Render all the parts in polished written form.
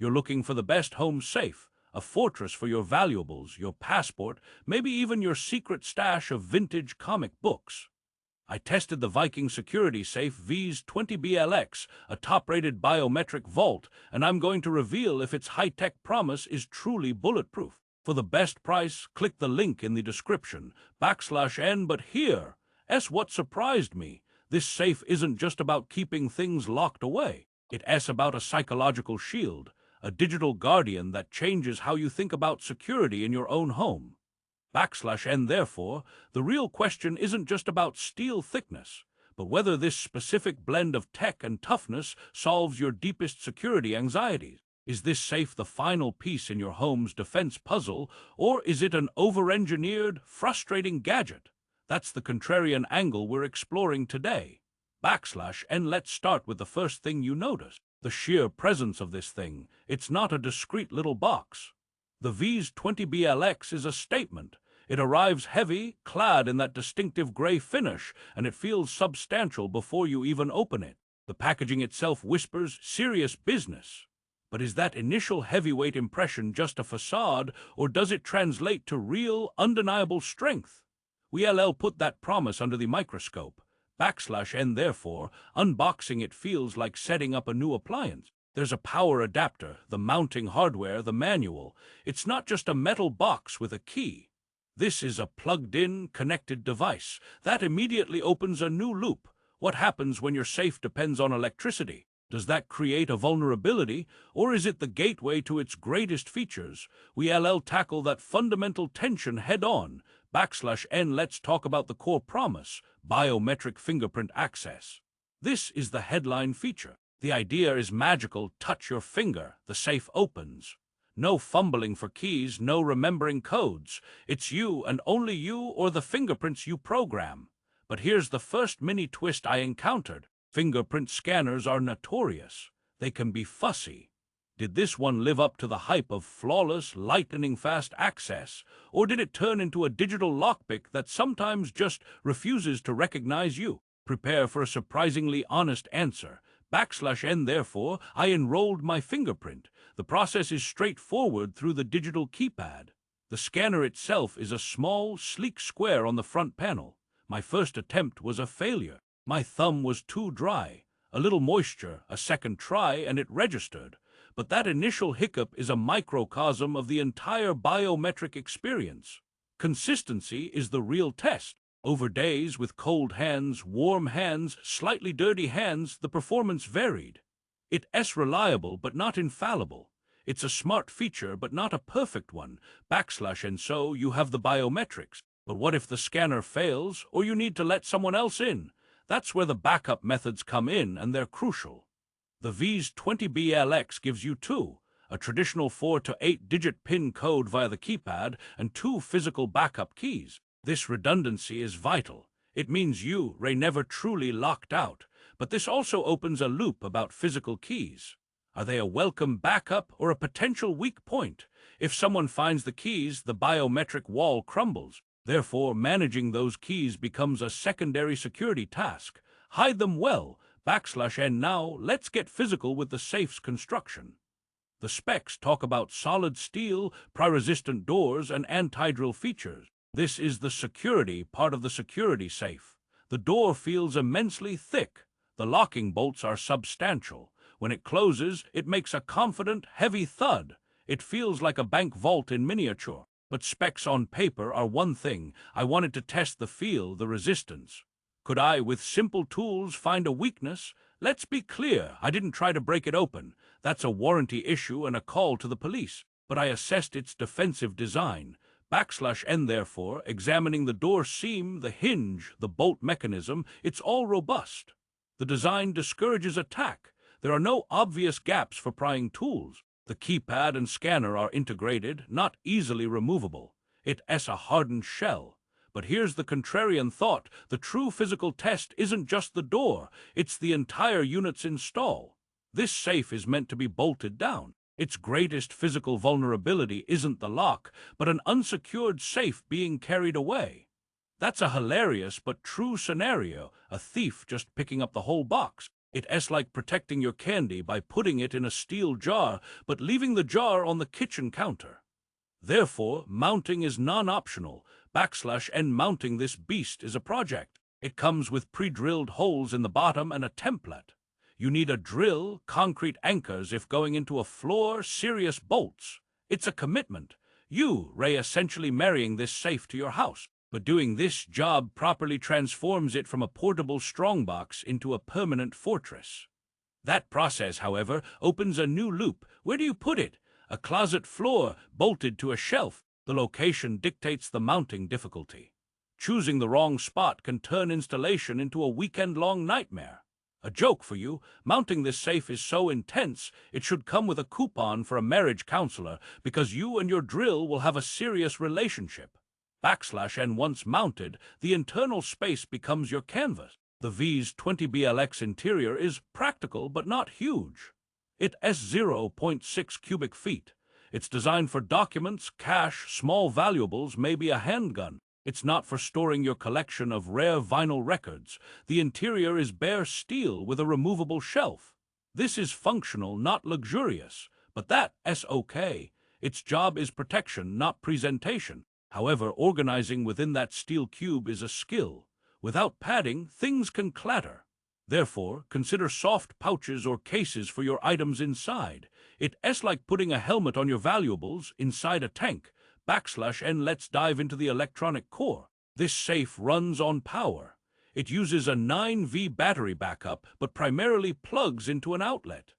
You're looking for the best home safe, a fortress for your valuables, your passport, maybe even your secret stash of vintage comic books. I tested the Viking Security Safe VS-20BLX, a top-rated biometric vault, and I'm going to reveal if its high-tech promise is truly bulletproof. For the best price, click the link in the description, /N, but here, what surprised me. This safe isn't just about keeping things locked away. It's about a psychological shield, a digital guardian that changes how you think about security in your own home. /N, therefore, the real question isn't just about steel thickness, but whether this specific blend of tech and toughness solves your deepest security anxieties. Is this safe the final piece in your home's defense puzzle, or is it an over-engineered, frustrating gadget? That's the contrarian angle we're exploring today. /N, let's start with the first thing you notice. The sheer presence of this thing. It's not a discreet little box. The VS-20BLX is a statement. It arrives heavy, clad in that distinctive gray finish, and it feels substantial before you even open it. The packaging itself whispers serious business. But is that initial heavyweight impression just a facade, or does it translate to real, undeniable strength? We'll put that promise under the microscope. /N, therefore, unboxing it feels like setting up a new appliance. There's a power adapter, the mounting hardware, the manual. It's not just a metal box with a key. This is a plugged-in, connected device. That immediately opens a new loop. What happens when your safe depends on electricity? Does that create a vulnerability, or is it the gateway to its greatest features? We'll tackle that fundamental tension head-on. /N, let's talk about the core promise, biometric fingerprint access. This is the headline feature. The idea is magical. Touch your finger, the safe opens. No fumbling for keys, no remembering codes. It's you and only you or the fingerprints you program. But here's the first mini twist I encountered. Fingerprint scanners are notorious. They can be fussy. Did this one live up to the hype of flawless, lightning-fast access, or did it turn into a digital lockpick that sometimes just refuses to recognize you? Prepare for a surprisingly honest answer. /N, therefore, I enrolled my fingerprint. The process is straightforward through the digital keypad. The scanner itself is a small, sleek square on the front panel. My first attempt was a failure. My thumb was too dry. A little moisture, a second try, and it registered. But that initial hiccup is a microcosm of the entire biometric experience. Consistency is the real test. Over days, with cold hands, warm hands, slightly dirty hands, the performance varied. It's reliable, but not infallible. It's a smart feature, but not a perfect one. /N, so you have the biometrics. But what if the scanner fails, or you need to let someone else in? That's where the backup methods come in, and they're crucial. The VS-20BLX gives you two, a traditional 4 to 8-digit PIN code via the keypad and 2 physical backup keys. This redundancy is vital. It means you're never truly locked out, but this also opens a loop about physical keys. Are they a welcome backup or a potential weak point? If someone finds the keys, the biometric wall crumbles. Therefore, managing those keys becomes a secondary security task. Hide them well. /N, now, let's get physical with the safe's construction. The specs talk about solid steel, pry-resistant doors, and anti-drill features. This is the security part of the security safe. The door feels immensely thick. The locking bolts are substantial. When it closes, it makes a confident, heavy thud. It feels like a bank vault in miniature. But specs on paper are one thing. I wanted to test the feel, the resistance. Could I, with simple tools, find a weakness? Let's be clear, I didn't try to break it open. That's a warranty issue and a call to the police. But I assessed its defensive design. /N, therefore, examining the door seam, the hinge, the bolt mechanism, it's all robust. The design discourages attack. There are no obvious gaps for prying tools. The keypad and scanner are integrated, not easily removable. It's a hardened shell. But here's the contrarian thought. The true physical test isn't just the door, it's the entire unit's install. This safe is meant to be bolted down. Its greatest physical vulnerability isn't the lock, but an unsecured safe being carried away. That's a hilarious but true scenario, a thief just picking up the whole box. It's like protecting your candy by putting it in a steel jar, but leaving the jar on the kitchen counter. Therefore, mounting is non-optional. And mounting this beast is a project. It comes with pre-drilled holes in the bottom and a template. You need a drill, concrete anchors if going into a floor, serious bolts. It's a commitment. You, Ray, essentially marrying this safe to your house. But doing this job properly transforms it from a portable strongbox into a permanent fortress. That process, however, opens a new loop. Where do you put it? A closet floor, bolted to a shelf. The location dictates the mounting difficulty. Choosing the wrong spot can turn installation into a weekend-long nightmare. A joke for you, mounting this safe is so intense, it should come with a coupon for a marriage counselor, because you and your drill will have a serious relationship. And once mounted, the internal space becomes your canvas. The VS-20BLX interior is practical but not huge. It's 0.6 cubic feet. It's designed for documents, cash, small valuables, maybe a handgun. It's not for storing your collection of rare vinyl records. The interior is bare steel with a removable shelf. This is functional, not luxurious, but that's okay. Its job is protection, not presentation. However, organizing within that steel cube is a skill. Without padding, things can clatter. Therefore, consider soft pouches or cases for your items inside. It's like putting a helmet on your valuables inside a tank. And let's dive into the electronic core. This safe runs on power. It uses a 9V battery backup, but primarily plugs into an outlet.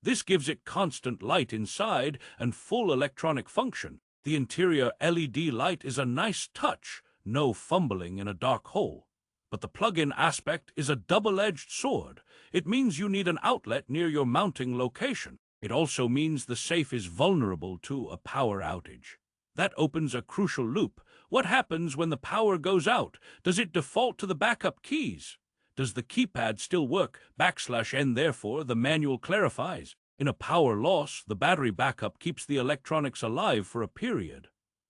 This gives it constant light inside and full electronic function. The interior LED light is a nice touch, no fumbling in a dark hole. But the plug-in aspect is a double-edged sword. It means you need an outlet near your mounting location. It also means the safe is vulnerable to a power outage. That opens a crucial loop. What happens when the power goes out? Does it default to the backup keys? Does the keypad still work? And therefore, the manual clarifies. In a power loss, the battery backup keeps the electronics alive for a period.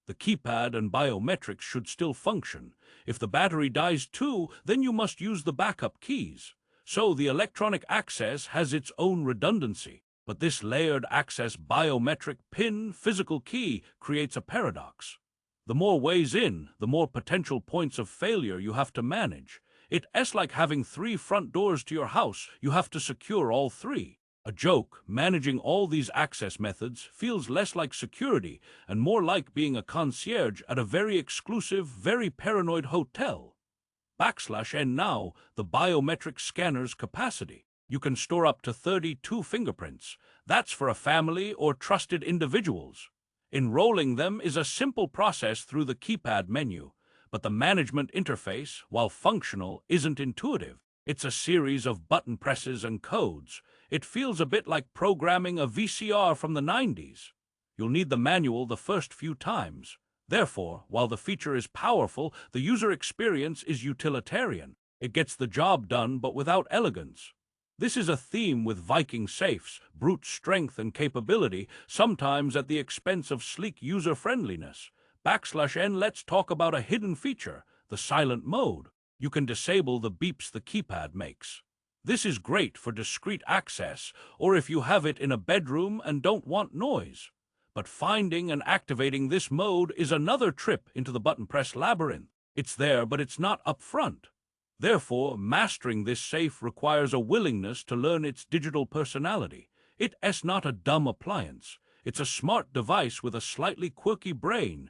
The keypad and biometrics should still function. If the battery dies too, then you must use the backup keys. So the electronic access has its own redundancy. But this layered access biometric PIN physical key creates a paradox. The more ways in, the more potential points of failure you have to manage. It's like having 3 front doors to your house. You have to secure all 3. A joke, managing all these access methods feels less like security and more like being a concierge at a very exclusive, very paranoid hotel. And now, the biometric scanner's capacity. You can store up to 32 fingerprints. That's for a family or trusted individuals. Enrolling them is a simple process through the keypad menu, but the management interface, while functional, isn't intuitive. It's a series of button presses and codes. It feels a bit like programming a VCR from the 90s. You'll need the manual the first few times. Therefore, while the feature is powerful, the user experience is utilitarian. It gets the job done, but without elegance. This is a theme with Viking safes, brute strength and capability, sometimes at the expense of sleek user-friendliness. Let's talk about a hidden feature, the silent mode. You can disable the beeps the keypad makes. This is great for discreet access, or if you have it in a bedroom and don't want noise. But finding and activating this mode is another trip into the button press labyrinth. It's there, but it's not up front. Therefore, mastering this safe requires a willingness to learn its digital personality. It's not a dumb appliance. It's a smart device with a slightly quirky brain.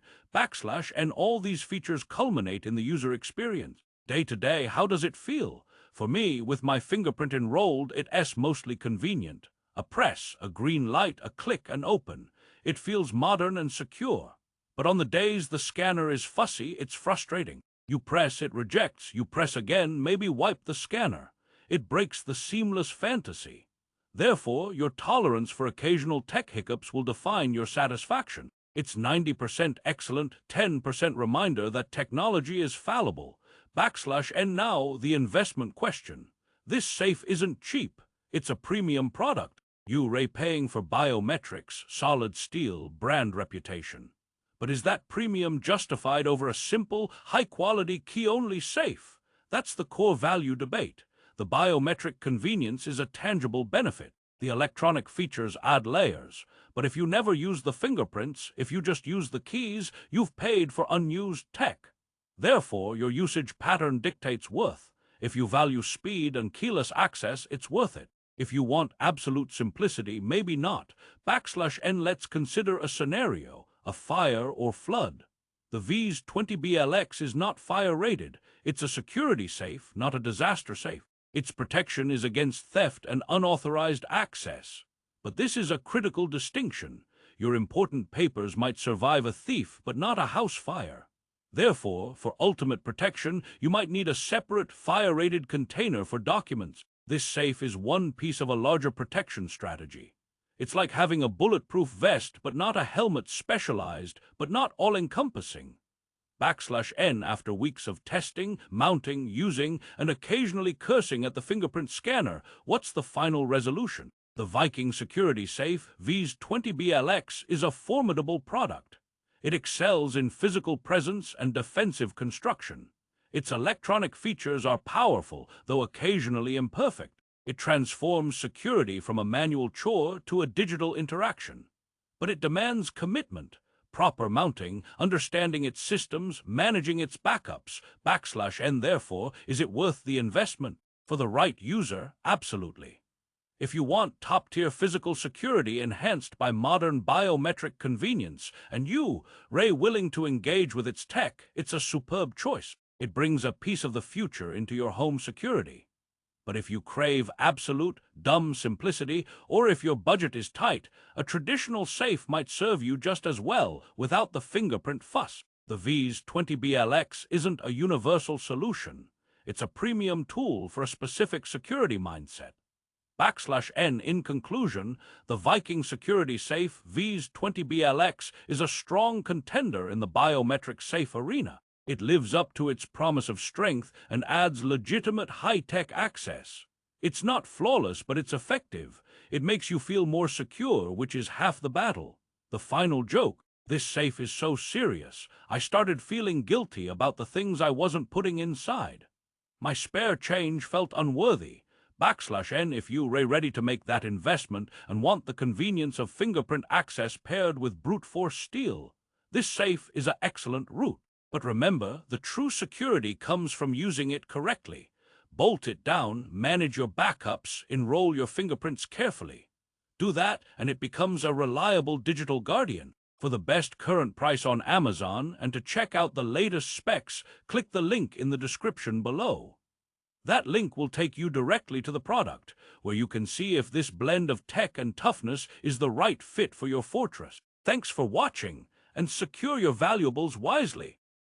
And all these features culminate in the user experience. Day to day, how does it feel? For me, with my fingerprint enrolled, it's mostly convenient. A press, a green light, a click, and open. It feels modern and secure. But on the days the scanner is fussy, it's frustrating. You press, it rejects. You press again, maybe wipe the scanner. It breaks the seamless fantasy. Therefore, your tolerance for occasional tech hiccups will define your satisfaction. It's 90% excellent, 10% reminder that technology is fallible. And now, the investment question. This safe isn't cheap. It's a premium product. You're paying for biometrics, solid steel, brand reputation. But is that premium justified over a simple, high-quality, key-only safe? That's the core value debate. The biometric convenience is a tangible benefit. The electronic features add layers. But if you never use the fingerprints, if you just use the keys, you've paid for unused tech. Therefore, your usage pattern dictates worth. If you value speed and keyless access, it's worth it. If you want absolute simplicity, maybe not. \n let's consider a scenario, a fire or flood. The VS-20BLX is not fire-rated. It's a security safe, not a disaster safe. Its protection is against theft and unauthorized access. But this is a critical distinction. Your important papers might survive a thief, but not a house fire. Therefore, for ultimate protection, you might need a separate, fire-rated container for documents. This safe is one piece of a larger protection strategy. It's like having a bulletproof vest, but not a helmet specialized, but not all-encompassing. \n after weeks of testing, mounting, using, and occasionally cursing at the fingerprint scanner, what's the final resolution? The Viking Security Safe VS-20BLX is a formidable product. It excels in physical presence and defensive construction. Its electronic features are powerful, though occasionally imperfect. It transforms security from a manual chore to a digital interaction. But it demands commitment, proper mounting, understanding its systems, managing its backups. \n therefore, is it worth the investment? For the right user, absolutely. If you want top-tier physical security enhanced by modern biometric convenience, and you, willing to engage with its tech, it's a superb choice. It brings a piece of the future into your home security. But if you crave absolute, dumb simplicity, or if your budget is tight, a traditional safe might serve you just as well without the fingerprint fuss. The VS-20BLX isn't a universal solution. It's a premium tool for a specific security mindset. \n in conclusion, the Viking Security Safe VS-20BLX is a strong contender in the biometric safe arena. It lives up to its promise of strength and adds legitimate high-tech access. It's not flawless, but it's effective. It makes you feel more secure, which is half the battle. The final joke: this safe is so serious, I started feeling guilty about the things I wasn't putting inside. My spare change felt unworthy. \n if you are ready to make that investment and want the convenience of fingerprint access paired with brute force steel, this safe is an excellent route. But remember, the true security comes from using it correctly. Bolt it down, manage your backups, enroll your fingerprints carefully. Do that, and it becomes a reliable digital guardian. For the best current price on Amazon and to check out the latest specs, click the link in the description below. That link will take you directly to the product, where you can see if this blend of tech and toughness is the right fit for your fortress. Thanks for watching, and secure your valuables wisely.